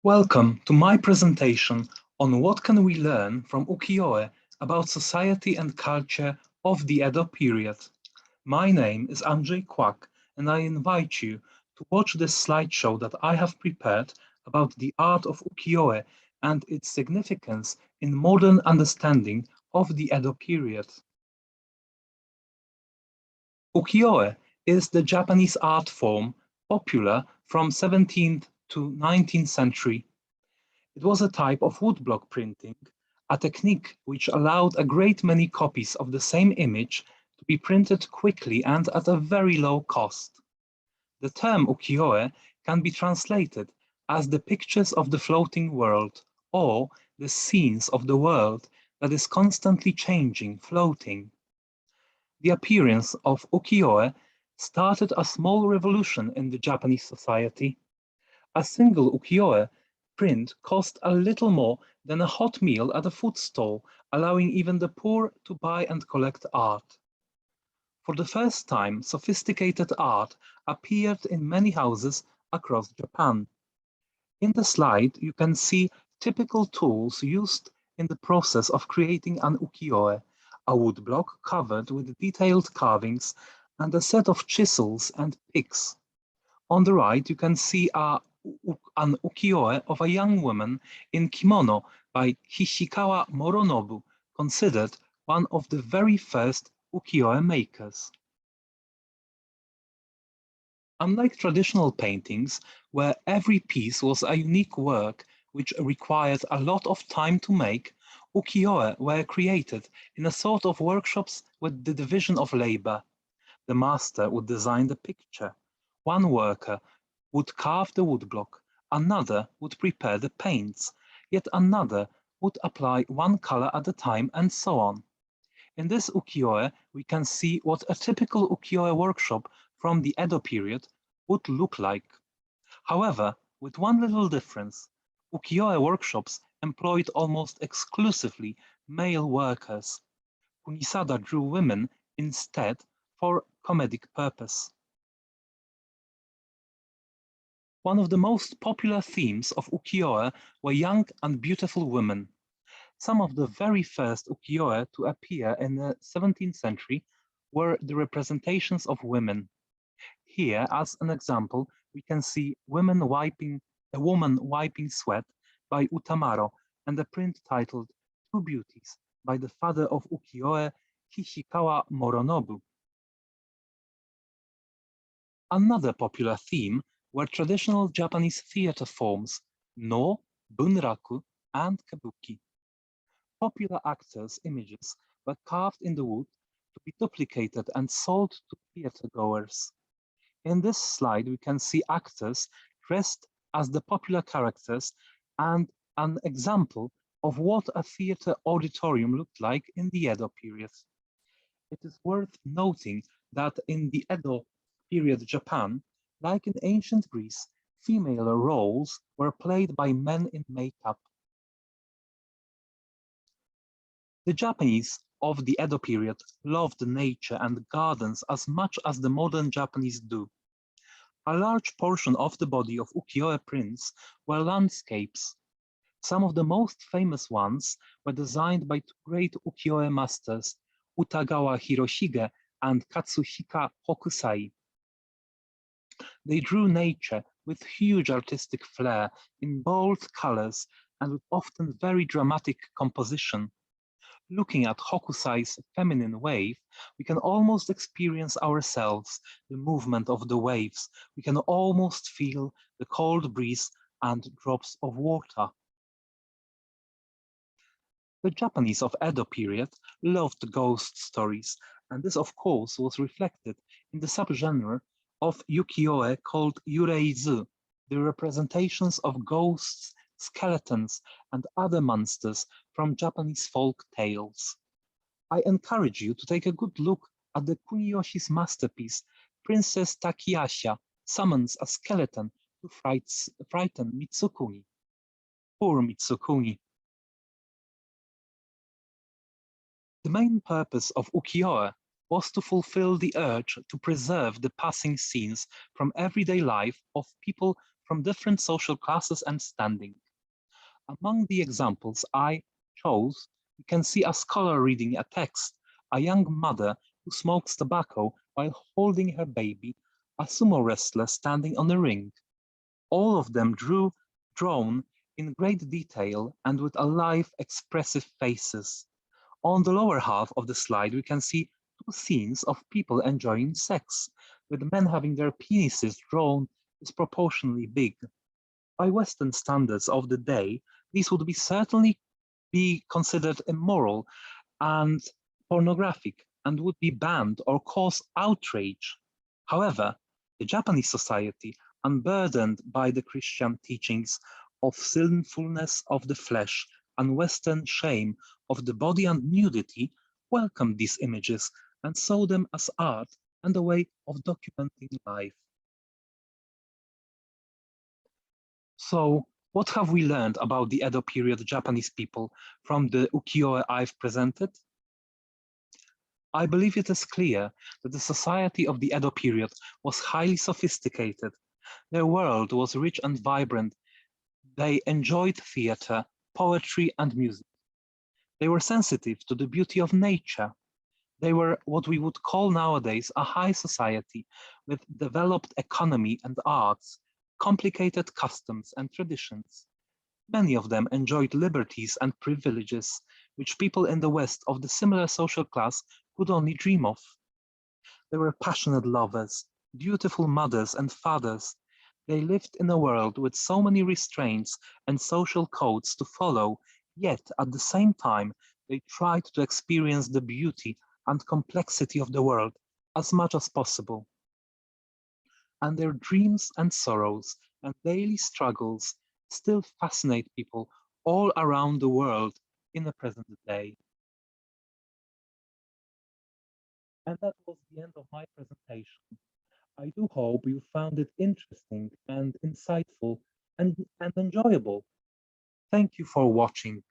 Welcome to my presentation on what can we learn from ukiyo-e about society and culture of the Edo period. My name is Andrzej Kłak, and I invite you to watch this slideshow that I have prepared about the art of ukiyo-e and its significance in modern understanding of the Edo period. Ukiyo-e is the Japanese art form popular from 17th to 19th century. It was a type of woodblock printing, a technique which allowed a great many copies of the same image to be printed quickly and at a very low cost. The term ukiyo-e can be translated as the pictures of the floating world or the scenes of the world that is constantly changing, floating. The appearance of ukiyo-e started a small revolution in the Japanese society. A single ukiyo-e print cost a little more than a hot meal at a food stall, allowing even the poor to buy and collect art. For the first time, sophisticated art appeared in many houses across Japan. In the slide, you can see typical tools used in the process of creating an ukiyo-e, a woodblock covered with detailed carvings and a set of chisels and picks. On the right, you can see an ukiyo-e of a young woman in kimono by Hishikawa Moronobu, considered one of the very first ukiyo-e makers. Unlike traditional paintings, where every piece was a unique work which required a lot of time to make, ukiyo-e were created in a sort of workshops with the division of labor. The master would design the picture. One worker would carve the woodblock, another would prepare the paints, yet another would apply one color at a time, and so on. In this ukiyo-e, we can see what a typical ukiyo-e workshop from the Edo period would look like. However, with one little difference, ukiyo-e workshops employed almost exclusively male workers. Kunisada drew women instead for comedic purpose. One of the most popular themes of ukiyo-e were young and beautiful women. Some of the very first ukiyo-e to appear in the 17th century were the representations of women. Here, as an example, we can see a woman wiping sweat by Utamaro and a print titled Two Beauties by the father of ukiyo-e, Hishikawa Moronobu. Another popular theme were traditional Japanese theater forms, no, bunraku, and kabuki. Popular actors' images were carved in the wood to be duplicated and sold to theater goers. In this slide, we can see actors dressed as the popular characters and an example of what a theater auditorium looked like in the Edo period. It is worth noting that in the Edo period Japan, like in ancient Greece, female roles were played by men in makeup. The Japanese of the Edo period loved nature and gardens as much as the modern Japanese do. A large portion of the body of ukiyo-e prints were landscapes. Some of the most famous ones were designed by two great ukiyo-e masters, Utagawa Hiroshige and Katsuhika Hokusai. They drew nature with huge artistic flair in bold colors and with often very dramatic composition. Looking at Hokusai's feminine wave, we can almost experience ourselves the movement of the waves. We can almost feel the cold breeze and drops of water. The Japanese of Edo period loved ghost stories, and this of course was reflected in the subgenre of ukiyo-e called yureizu, the representations of ghosts, skeletons, and other monsters from Japanese folk tales. I encourage you to take a good look at the Kuniyoshi's masterpiece, Princess Takiyasha summons a skeleton to frighten Mitsukuni. Poor Mitsukuni. The main purpose of ukiyo-e was to fulfill the urge to preserve the passing scenes from everyday life of people from different social classes and standing. Among the examples I chose, you can see a scholar reading a text, a young mother who smokes tobacco while holding her baby, a sumo wrestler standing on a ring. All of them drawn in great detail and with alive, expressive faces. On the lower half of the slide, we can see two scenes of people enjoying sex, with men having their penises drawn disproportionately big. By Western standards of the day, these would be certainly be considered immoral and pornographic and would be banned or cause outrage. However, the Japanese society, unburdened by the Christian teachings of sinfulness of the flesh and Western shame of the body and nudity, welcomed these images and saw them as art and a way of documenting life. So, what have we learned about the Edo period Japanese people from the ukiyo-e I've presented? I believe it is clear that the society of the Edo period was highly sophisticated. Their world was rich and vibrant. They enjoyed theater, poetry, and music. They were sensitive to the beauty of nature. They were what we would call nowadays a high society with developed economy and arts, complicated customs and traditions. Many of them enjoyed liberties and privileges which people in the West of the similar social class could only dream of. They were passionate lovers, dutiful mothers and fathers. They lived in a world with so many restraints and social codes to follow, yet at the same time they tried to experience the beauty and complexity of the world as much as possible. And their dreams and sorrows and daily struggles still fascinate people all around the world in the present day. And that was the end of my presentation. I do hope you found it interesting and insightful and enjoyable. Thank you for watching.